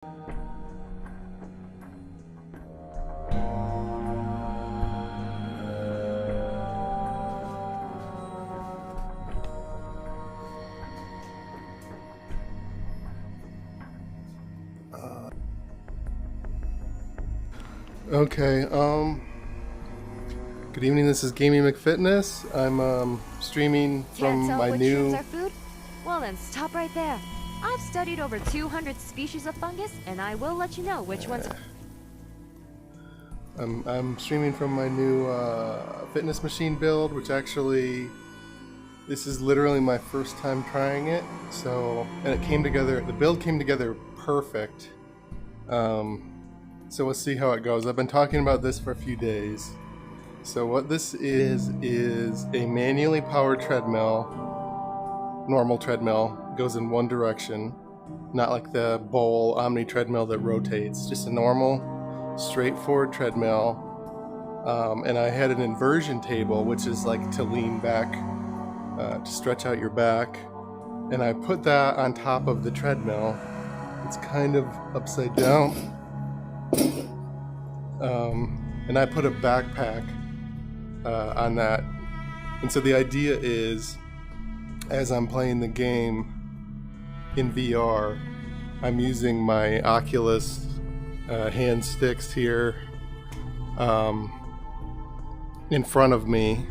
Okay, good evening, this is Gaming McFitness. I'm streaming from my new... Are food? Well then, stop right there. I've studied over 200 species of fungus, and I will let you know which ones... I'm streaming from my new fitness machine build, which actually... This is literally my first time trying it, so... And it came together, the build came together perfect. So we'll see how it goes. I've been talking about this for a few days. So what this is a manually powered treadmill, normal treadmill, goes in one direction, not like the bowl omni treadmill that rotates, just a normal straightforward treadmill. And I had an inversion table, which is like to lean back, to stretch out your back. And I put that on top of the treadmill. It's kind of upside down. And I put a backpack on that. And so the idea is, as I'm playing the game in VR, I'm using my Oculus hand sticks here in front of me,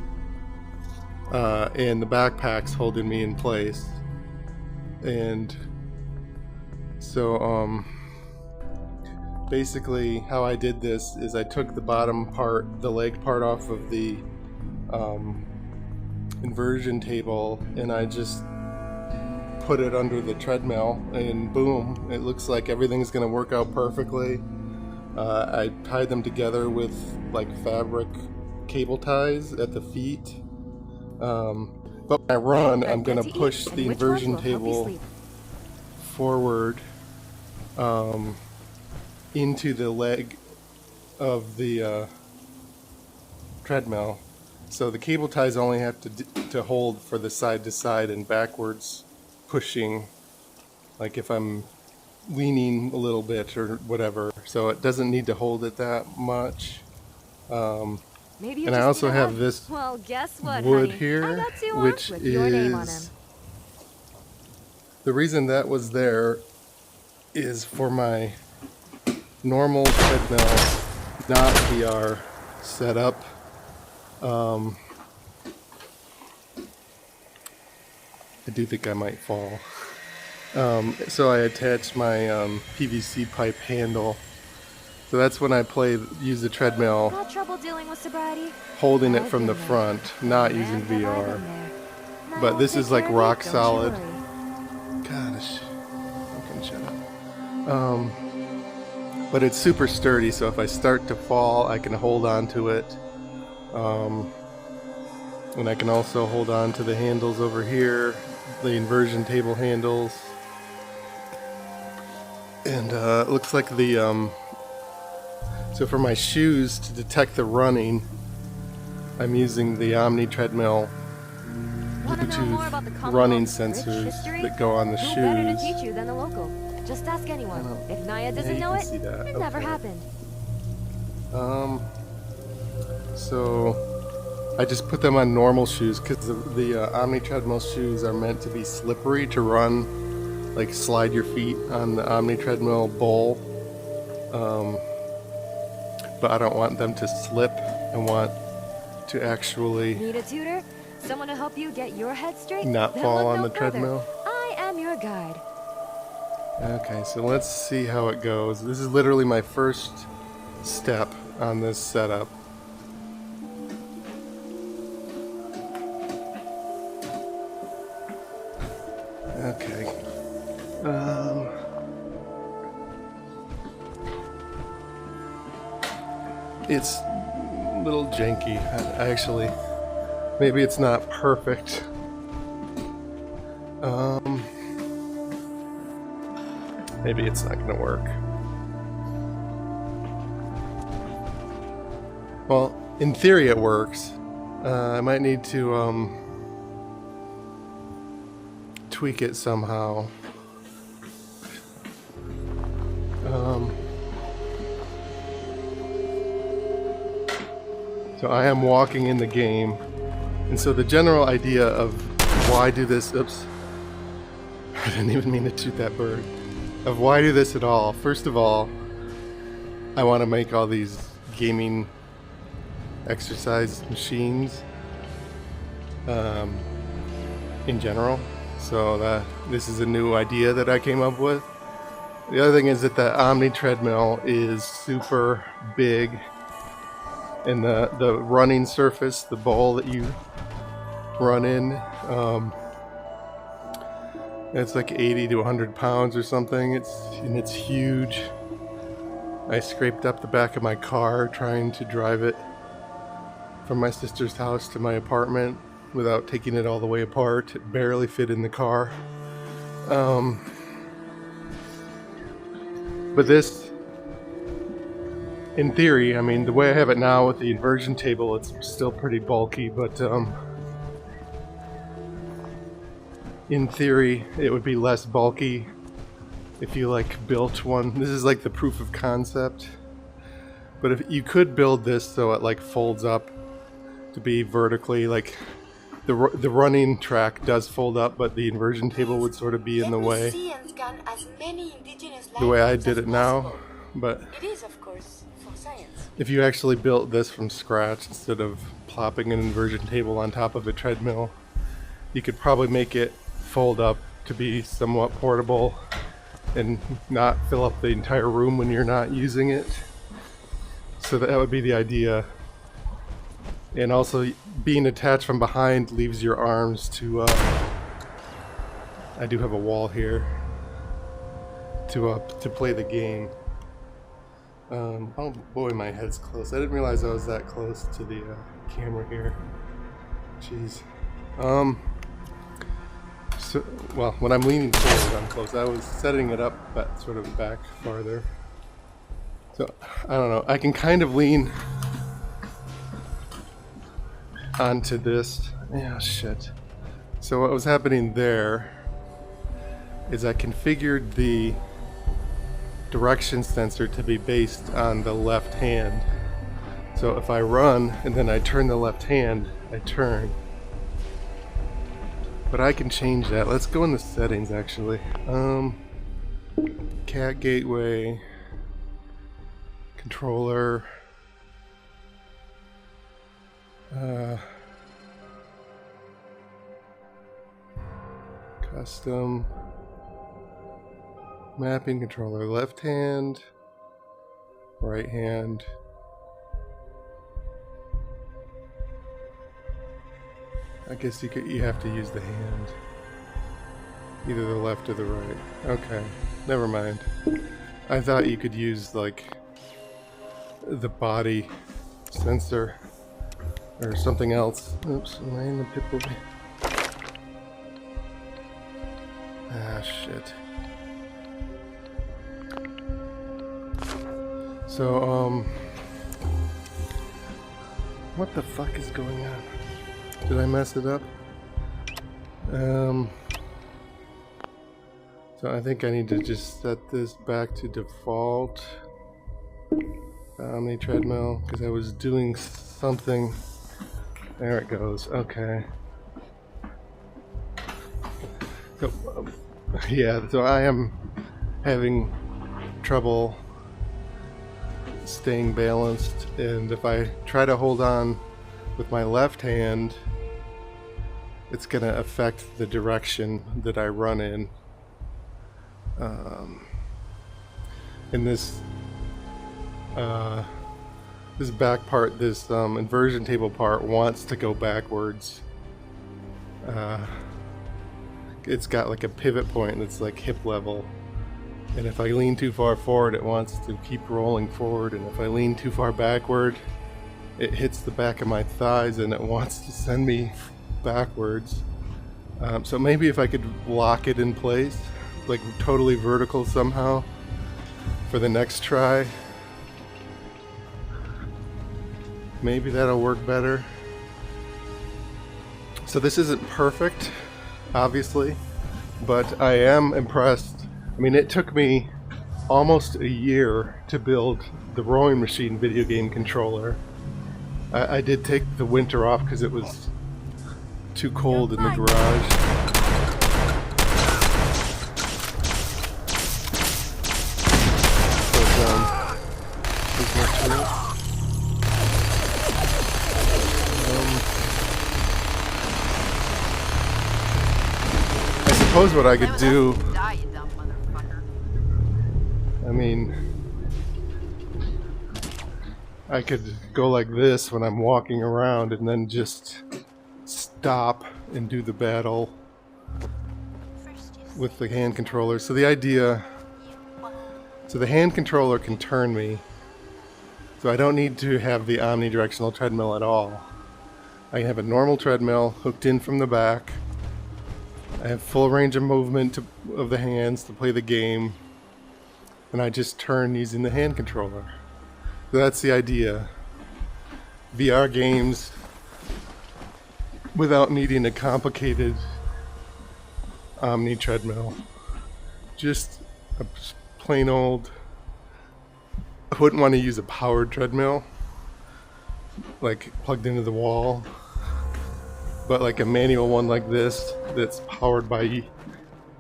and the backpack's holding me in place. And so basically how I did this is I took the bottom part, the leg part off of the inversion table, and I just put it under the treadmill, and boom, it looks like everything's gonna work out perfectly. I tied them together with like fabric cable ties at the feet, but when I run, I'm gonna push the inversion table forward into the leg of the treadmill. So the cable ties only have to hold for the side to side and backwards pushing, like if I'm leaning a little bit or whatever. So it doesn't need to hold it that much. And I also have this wood here, which is the reason that was there is for my normal treadmill, not VR setup. I do think I might fall. So I attached my PVC pipe handle. So that's when I use the treadmill, Got trouble dealing with sobriety? holding it from the front, not using VR. But this is like rock solid. Gosh, I can shut up. But it's super sturdy, so if I start to fall, I can hold on to it. And I can also hold on to the handles over here, the inversion table handles. And it looks like the, so for my shoes, to detect the running, I'm using the Omni Treadmill Bluetooth running sensors that go on the shoes. Who better to teach you than the local? Just ask anyone. If Naya doesn't know it, it never happened. So I just put them on normal shoes because the Omni Treadmill shoes are meant to be slippery to run, like slide your feet on the Omni Treadmill bowl. But I don't want them to slip. I want to actually need a tutor? Someone to help you get your head straight? Not fall on the treadmill. I am your guide. Okay, so let's see how it goes. This is literally my first step on this setup. Okay. It's a little janky. Actually, maybe it's not perfect. Maybe it's not gonna work. Well, in theory it works. I might need to tweak it somehow. So I am walking in the game. And so the general idea of why do this, oops, I didn't even mean to shoot that bird, of why do this at all. First of all, I want to make all these gaming exercise machines in general. So this is a new idea that I came up with. The other thing is that the Omni treadmill is super big, and the running surface, the bowl that you run in, it's like 80 to 100 pounds or something. It's huge. I scraped up the back of my car trying to drive it from my sister's house to my apartment without taking it all the way apart. It barely fit in the car. But this, in theory, I mean, the way I have it now with the inversion table, it's still pretty bulky, but in theory, it would be less bulky if you like built one. This is like the proof of concept. But if you could build this so it like folds up to be vertically, like the running track does fold up, but the inversion table would sort of be in the way. The way I did it now, but it is, of course, for science. If you actually built this from scratch instead of plopping an inversion table on top of a treadmill, you could probably make it fold up to be somewhat portable and not fill up the entire room when you're not using it. So that would be the idea. And also being attached from behind leaves your arms to I do have a wall here to play the game. Oh boy, my head's close. I didn't realize I was that close to the camera here. Jeez. So, well, when I'm leaning forward, I'm close. I was setting it up, but sort of back farther. So, I don't know. I can kind of lean onto this. Yeah, shit. So what was happening there is I configured the direction sensor to be based on the left hand. So if I run and then I turn the left hand, I turn. But I can change that. Let's go in the settings actually. Cat gateway, controller, custom, mapping controller, left hand, right hand. I guess you have to use the hand, either the left or the right. Okay, never mind. I thought you could use like the body sensor or something else. Oops, am I in the pit bull? Ah, shit. So, what the fuck is going on? Did I mess it up? So I think I need to just set this back to default. Omni treadmill, because I was doing something. There it goes. Okay. So, yeah, so I am having trouble staying balanced, and if I try to hold on with my left hand, it's going to affect the direction that I run in. And this back part, this inversion table part, wants to go backwards. It's got like a pivot point that's like hip level, and if I lean too far forward, it wants to keep rolling forward, and if I lean too far backward, it hits the back of my thighs and it wants to send me backwards. So maybe if I could lock it in place, like totally vertical somehow, for the next try, maybe that'll work better. So this isn't perfect, obviously, but I am impressed. I mean, it took me almost a year to build the rowing machine video game controller. I did take the winter off because it was too cold in the garage. There's more to it. I suppose what I could do, I mean, I could go like this when I'm walking around and then just stop and do the battle with the hand controller. So the idea, so the hand controller can turn me, so I don't need to have the omnidirectional treadmill at all. I have a normal treadmill hooked in from the back. I have full range of movement of the hands to play the game, and I just turn using the hand controller. So that's the idea. VR games without needing a complicated Omni treadmill. Just a plain old... I wouldn't want to use a powered treadmill, like plugged into the wall, but like a manual one like this that's powered by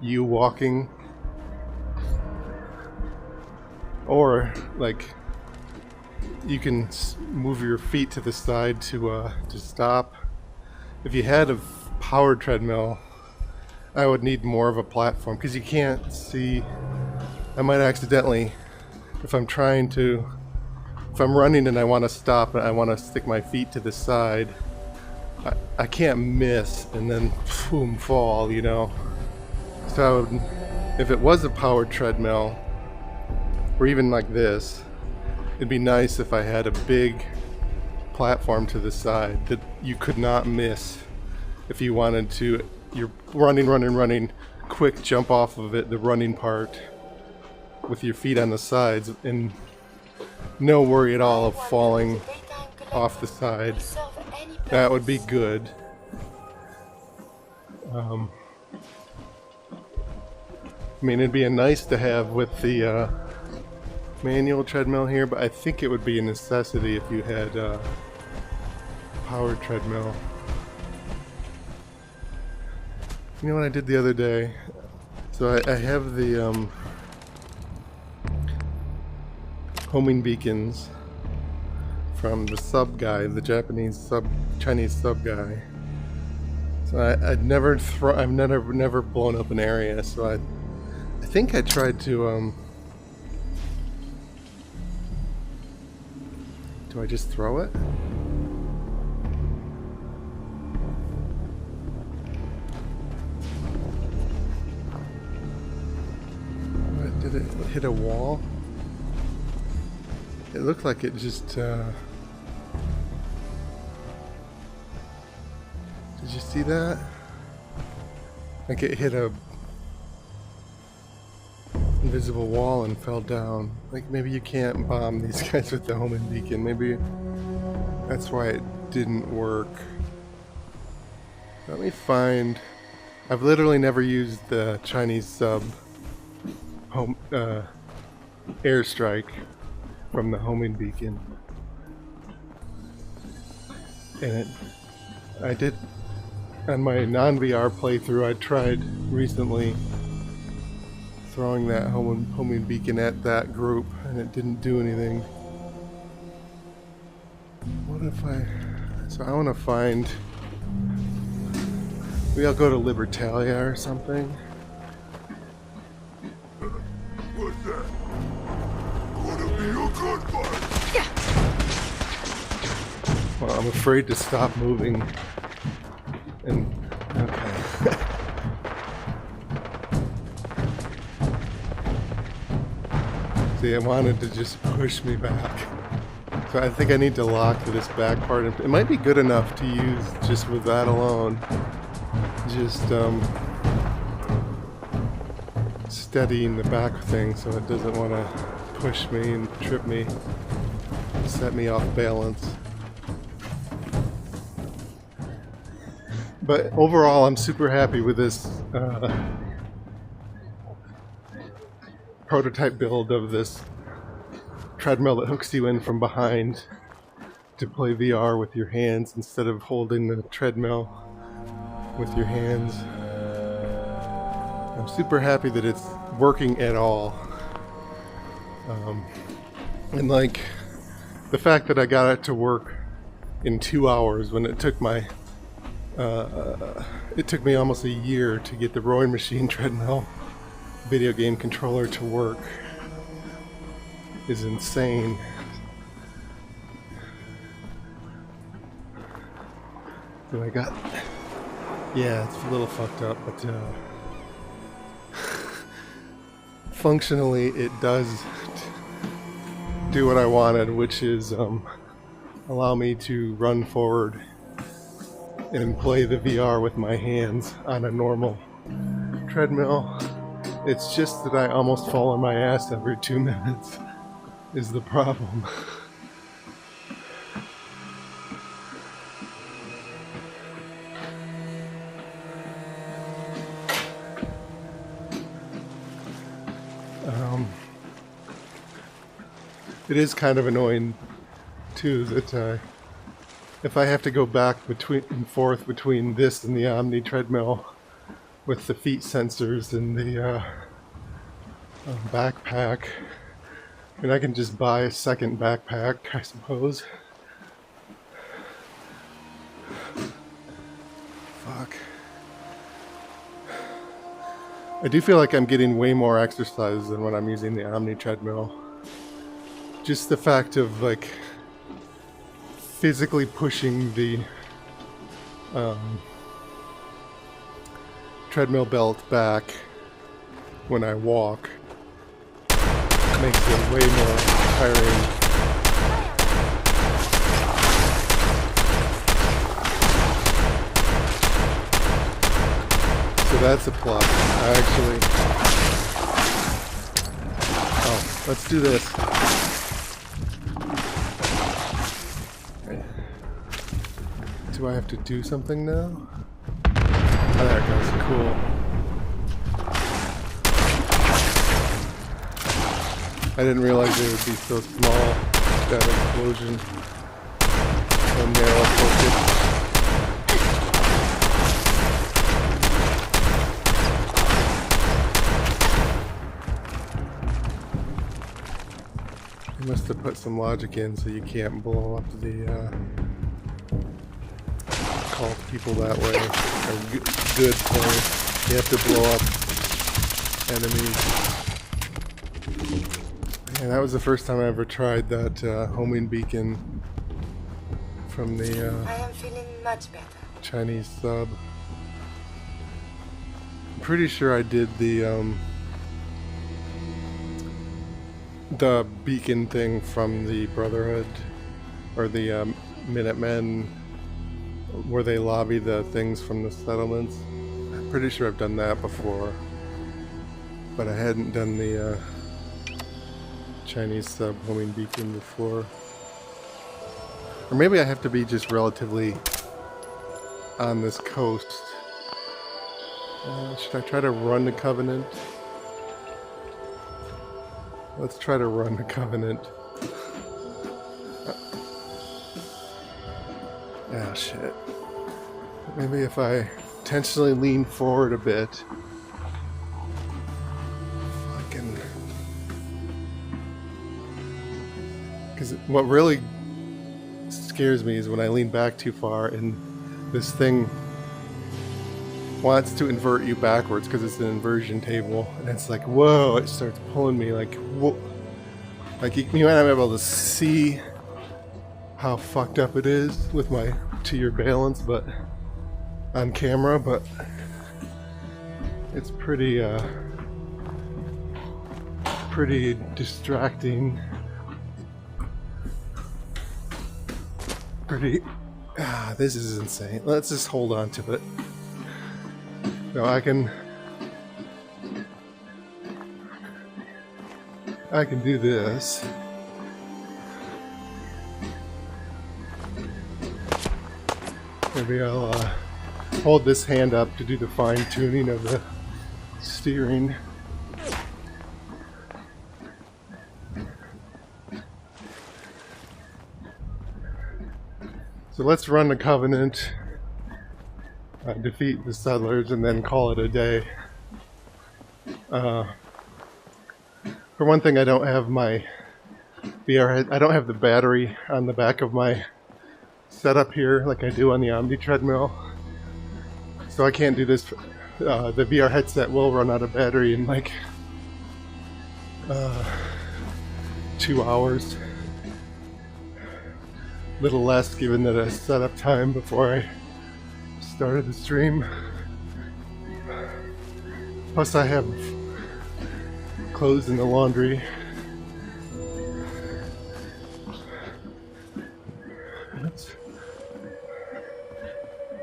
you walking, or like you can move your feet to the side to stop. If you had a powered treadmill, I would need more of a platform because you can't see. I might accidentally, if I'm running and I want to stop and I want to stick my feet to the side, I can't miss and then boom, fall, you know. So if it was a powered treadmill, or even like this, it'd be nice if I had a big platform to the side that you could not miss if you wanted to. You're running, quick jump off of it, the running part, with your feet on the sides, and no worry at all of falling off the side. That would be good. I mean, it'd be a nice to have with the manual treadmill here, but I think it would be a necessity if you had a powered treadmill. You know what I did the other day? So I have the homing beacons from the sub guy, the Chinese sub guy. So I've never blown up an area. So I think I tried to do I just throw it? What, did it hit a wall? It looked like it just, did you see that? Like it hit a invisible wall and fell down. Like maybe you can't bomb these guys with the homing beacon. Maybe that's why it didn't work. Let me find... I've literally never used the Chinese sub home airstrike from the homing beacon, and I did on my non-VR playthrough. I tried recently throwing that homing beacon at that group, and it didn't do anything. What if so I want to find, maybe I'll go to Libertalia or something. What's that? Gonna be a good fight. Well, I'm afraid to stop moving. And okay. See, I wanted to just push me back. So I think I need to lock to this back part. It might be good enough to use just with that alone. Just steadying the back thing so it doesn't want to push me and trip me, set me off balance. But overall, I'm super happy with this prototype build of this treadmill that hooks you in from behind to play VR with your hands instead of holding the treadmill with your hands. I'm super happy that it's working at all. And like the fact that I got it to work in 2 hours when it took me almost a year to get the rowing machine treadmill video game controller to work is insane. And I got, yeah, it's a little fucked up, but functionally it does do what I wanted, which is allow me to run forward and play the VR with my hands on a normal treadmill. It's just that I almost fall on my ass every 2 minutes is the problem. It is kind of annoying too that if I have to go back and forth between this and the Omni treadmill with the feet sensors and the backpack, and I can just buy a second backpack, I suppose. Fuck. I do feel like I'm getting way more exercise than when I'm using the Omni treadmill. Just the fact of like physically pushing the treadmill belt back when I walk makes it way more tiring. So that's a plus. I actually... Oh, let's do this. Do I have to do something now? Oh, there it goes. Cool. I didn't realize they would be so small. That explosion. So narrow focus. They must have put some logic in so you can't blow up the call people that way. A good point. You have to blow up enemies. And that was the first time I ever tried that homing beacon from the I am feeling much better. Chinese sub. I'm pretty sure I did the beacon thing from the Brotherhood or the Minutemen, where they lobby the things from the settlements. I'm pretty sure I've done that before, but I hadn't done the Chinese sub homing beacon before. Or maybe I have to be just relatively on this coast. Should I try to run the Covenant? Let's try to run the Covenant. Ah, shit. Maybe if I intentionally lean forward a bit. Fucking... Because what really scares me is when I lean back too far and this thing wants to invert you backwards because it's an inversion table, and it's like, whoa, it starts pulling me like, whoa. Like you might not be able to see how fucked up it is with my to-your balance, but on camera, but it's pretty distracting. This is insane. Let's just hold on to it. No, I can do this. Maybe I'll hold this hand up to do the fine tuning of the steering. So let's run the Covenant, defeat the settlers, and then call it a day. For one thing, I don't have my VR head. I don't have the battery on the back of my setup here like I do on the Omni Treadmill. So I can't do this. The VR headset will run out of battery in like 2 hours. Little less given that I set up time before I started the stream. Plus I have clothes in the laundry.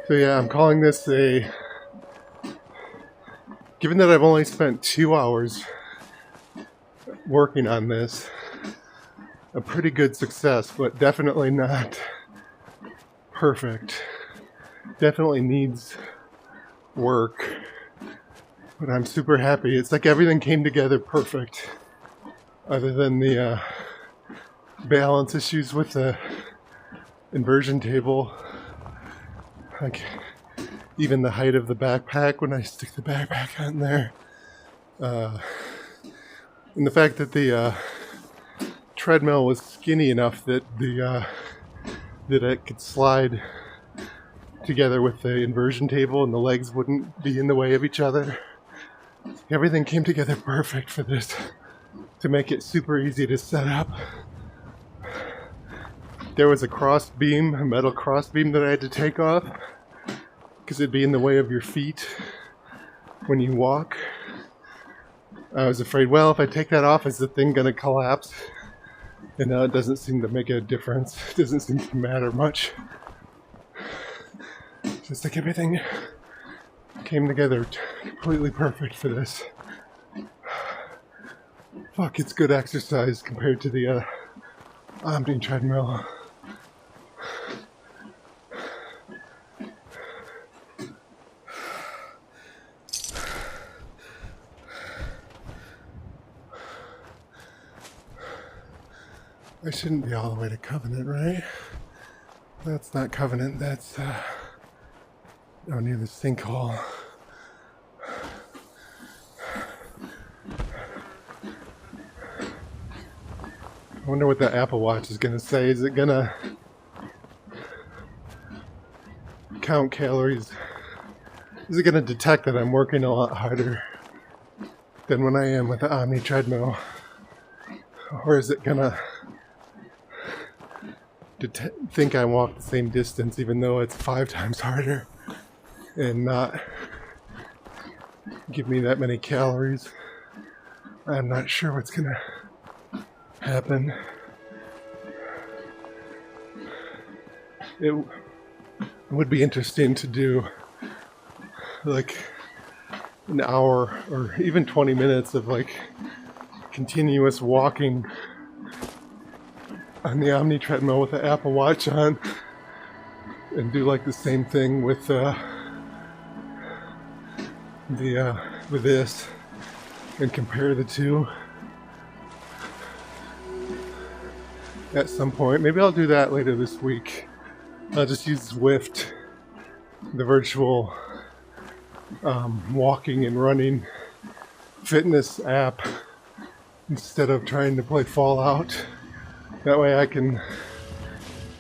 So yeah, I'm calling this a... Given that I've only spent 2 hours working on this, a pretty good success, but definitely not perfect. Definitely needs work, but I'm super happy. It's like everything came together perfect, other than the balance issues with the inversion table. Like even the height of the backpack when I stick the backpack on there, and the fact that the treadmill was skinny enough that that it could slide together with the inversion table and the legs wouldn't be in the way of each other. Everything came together perfect for this, to make it super easy to set up. There was a cross beam, a metal cross beam that I had to take off because it'd be in the way of your feet when you walk. I was afraid, well, if I take that off, is the thing gonna collapse? And now it doesn't seem to make a difference. It doesn't seem to matter much. Just like everything came together completely perfect for this. Fuck, it's good exercise compared to the Omni Treadmill. I shouldn't be all the way to Covenant, right? That's not Covenant, that's near the sinkhole. I wonder what the Apple Watch is gonna say. Is it gonna count calories? Is it gonna detect that I'm working a lot harder than when I am with the Omni Treadmill? Or is it gonna think I walk the same distance even though it's 5 times harder and not give me that many calories? I'm not sure what's gonna happen. It would be interesting to do like an hour or even 20 minutes of like continuous walking on the Omni Treadmill with the Apple Watch on, and do like the same thing with with this, and compare the two at some point. Maybe I'll do that later this week. I'll just use Zwift, the virtual walking and running fitness app, instead of trying to play Fallout. That way I can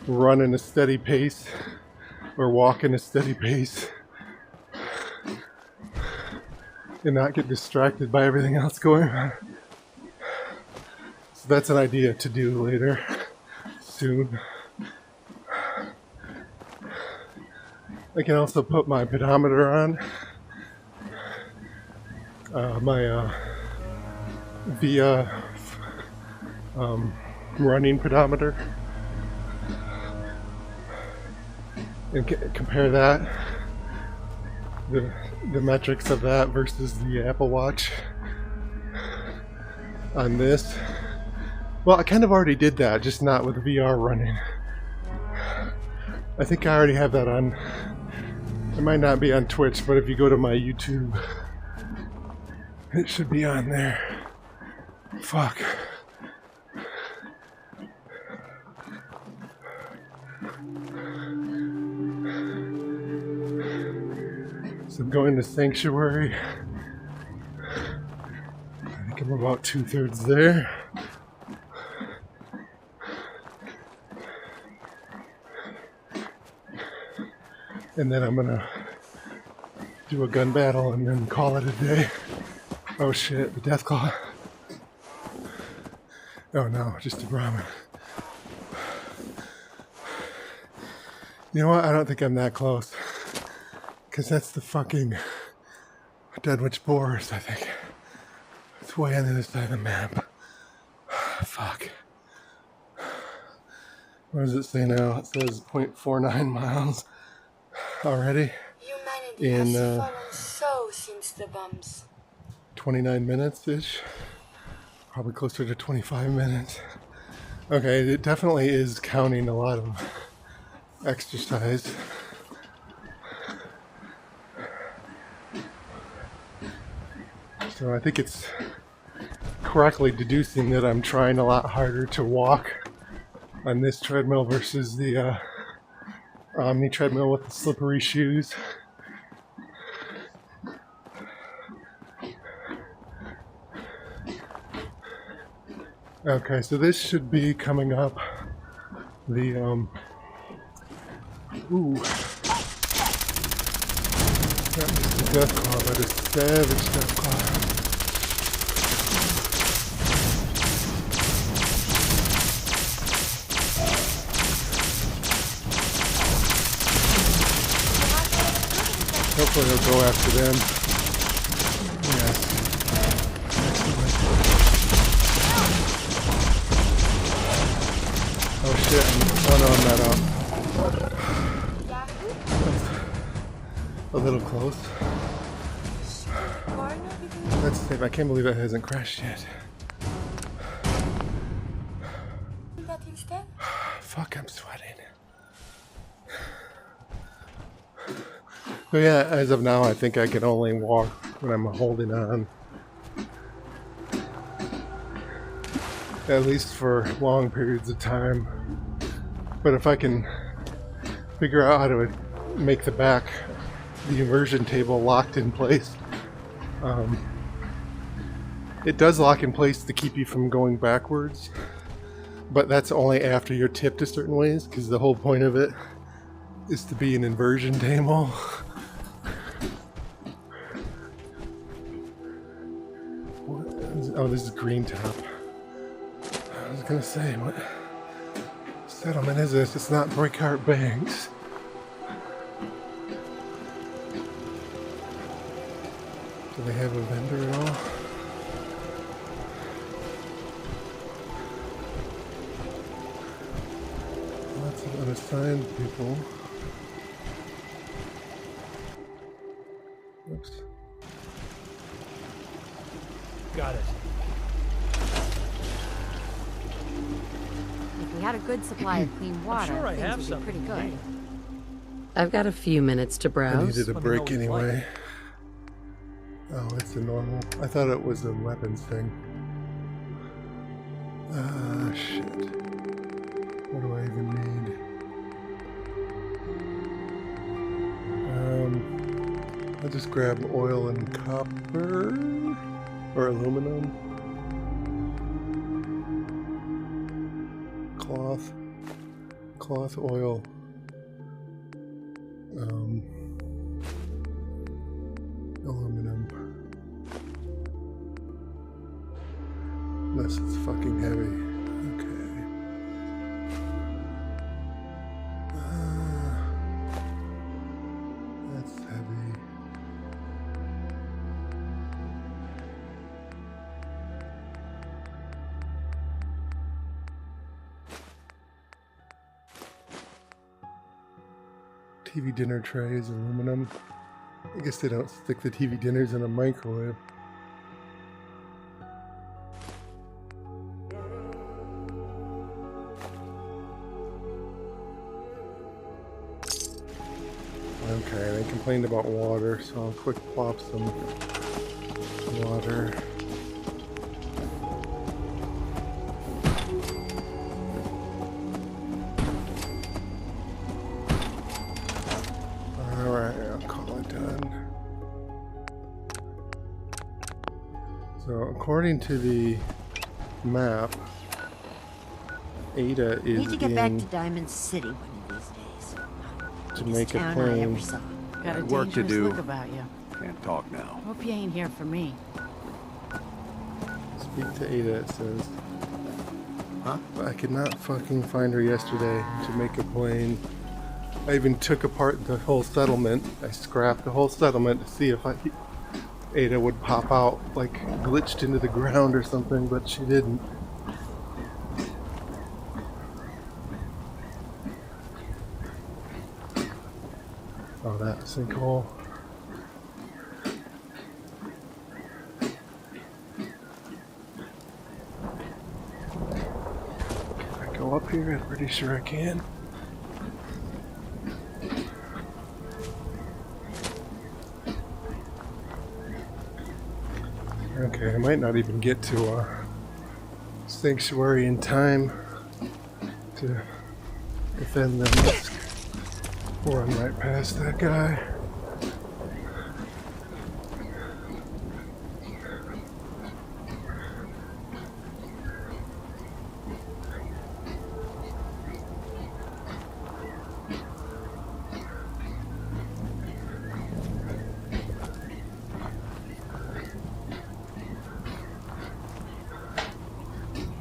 run in a steady pace or walk in a steady pace and not get distracted by everything else going on. So that's an idea to do later, soon. I can also put my pedometer on, my via running pedometer, and compare that, the metrics of that versus the Apple Watch on this. Well, I kind of already did that, just not with VR running. I think I already have that on. It might not be on Twitch, but if you go to my YouTube, it should be on there. Fuck. So I'm going to Sanctuary. I think I'm about 2/3 there. And then I'm gonna do a gun battle and then call it a day. Oh shit, the death claw. Oh no, just a Brahmin. You know what? I don't think I'm that close. Because that's the fucking Deadwich Boars, I think. It's way on the other side of the map. Fuck. What does it say now? It says 0.49 miles already. Humanity In, has fallen so since the bombs. 29 minutes-ish. Probably closer to 25 minutes. Okay, it definitely is counting a lot of exercise. So I think it's correctly deducing that I'm trying a lot harder to walk on this treadmill versus the Omni treadmill with the slippery shoes. Okay, so this should be coming up the not just a death claw, but a savage death claw. Hopefully they'll go after them. Yes. Oh shit, oh no, I'm not out. A little close. That's safe. I can't believe it hasn't crashed yet. That instead? Fuck, I'm sweating. So yeah, as of now, I think I can only walk when I'm holding on. At least for long periods of time. But if I can figure out how to make the immersion table locked in place. It does lock in place to keep you from going backwards, but that's only after you're tipped a certain ways, because the whole point of it is to be an inversion table. Oh, this is Green Top. I was gonna say, what settlement is this? It's not Breakheart Banks. Do they have a vendor at all? Lots of unassigned people. Oops. Got it. If we had a good supply of clean water, sure I things have would be some. pretty good. I've got a few minutes to I browse. needed a Let me know break what you anyway. Oh, it's a normal. I thought it was a weapons thing. Ah, shit. What do I even need? I'll just grab oil and copper or aluminum. Cloth oil. Aluminum. Unless it's fucking heavy. Okay. That's heavy. TV dinner tray is aluminum. I guess they don't stick the TV dinners in a microwave. Okay, they complained about water, so I'll quick plop some water. Alright, I'll call it done. according to the map, Ada is Need to get back in to Diamond City one of these days. to Biggest make a town I ever plane. saw. Got a Work to dangerous do. look about you. Can't talk now. Hope you ain't here for me. Speak to Ada, it says. Huh? I could not fucking find her yesterday to make a plane. I even took apart the whole settlement. I scrapped the whole settlement to see if Ada would pop out, like glitched into the ground or something, but she didn't. Oh, that sinkhole. Can I go up here? I'm pretty sure I can. Okay, I might not even get to a sanctuary in time to defend them. Or I'm right past that guy.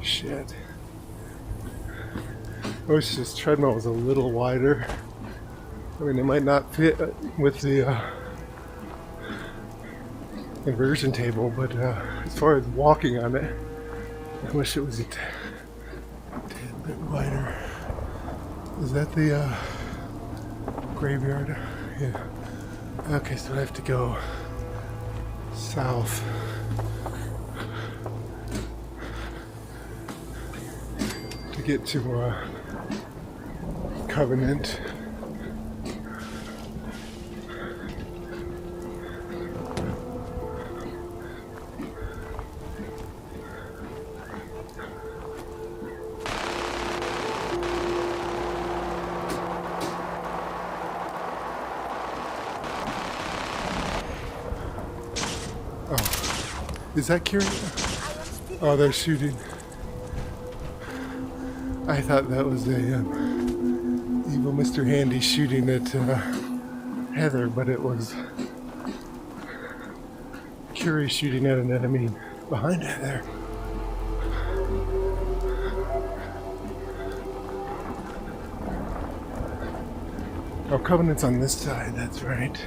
Shit. I wish this treadmill was a little wider. I mean, it might not fit with the inversion table, but as far as walking on it, I wish it was a tad bit wider. Is that the graveyard? Yeah. Okay, so I have to go south. To get to Covenant. Is that Kieran? Oh, they're shooting. I thought that was a evil Mr. Handy shooting at Heather, but it was Curie shooting at an enemy behind Heather. Oh, Covenant's on this side, that's right.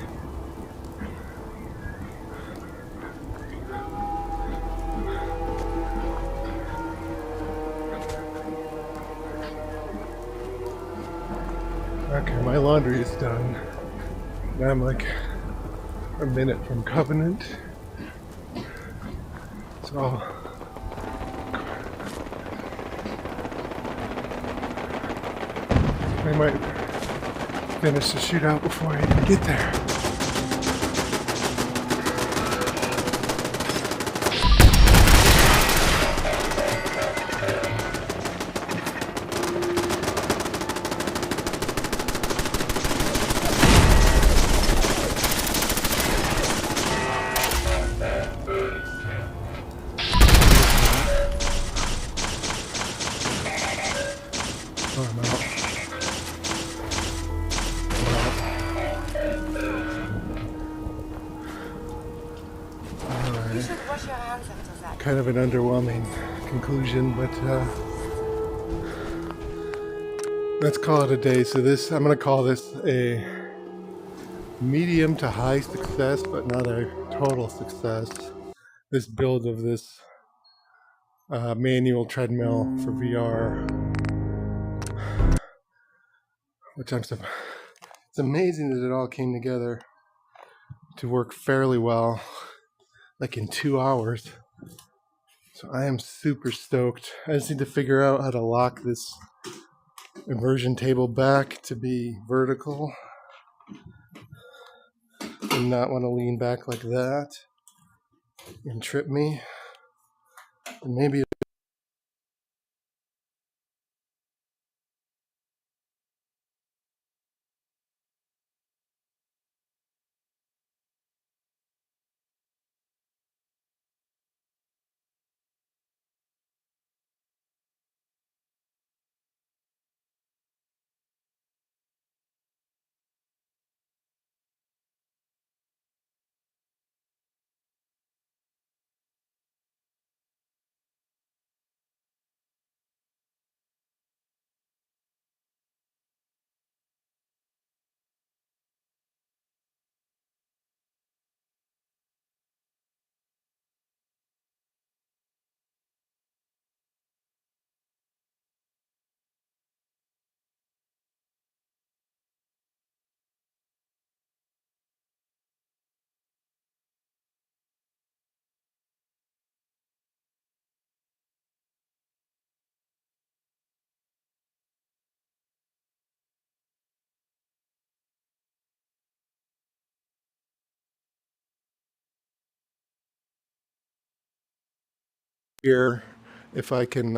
Okay, my laundry is done. Now I'm like a minute from Covenant. So I might finish the shootout before I even get there. Oh, I'm out. You should wash your hands after that. Kind of an underwhelming conclusion, but let's call it a day. So this, I'm going to call this a medium to high success, but not a total success. This build of this manual treadmill for VR, which it's amazing that it all came together to work fairly well, like in 2 hours. So I am super stoked. I just need to figure out how to lock this inversion table back to be vertical and not want to lean back like that and trip me. And maybe here if I can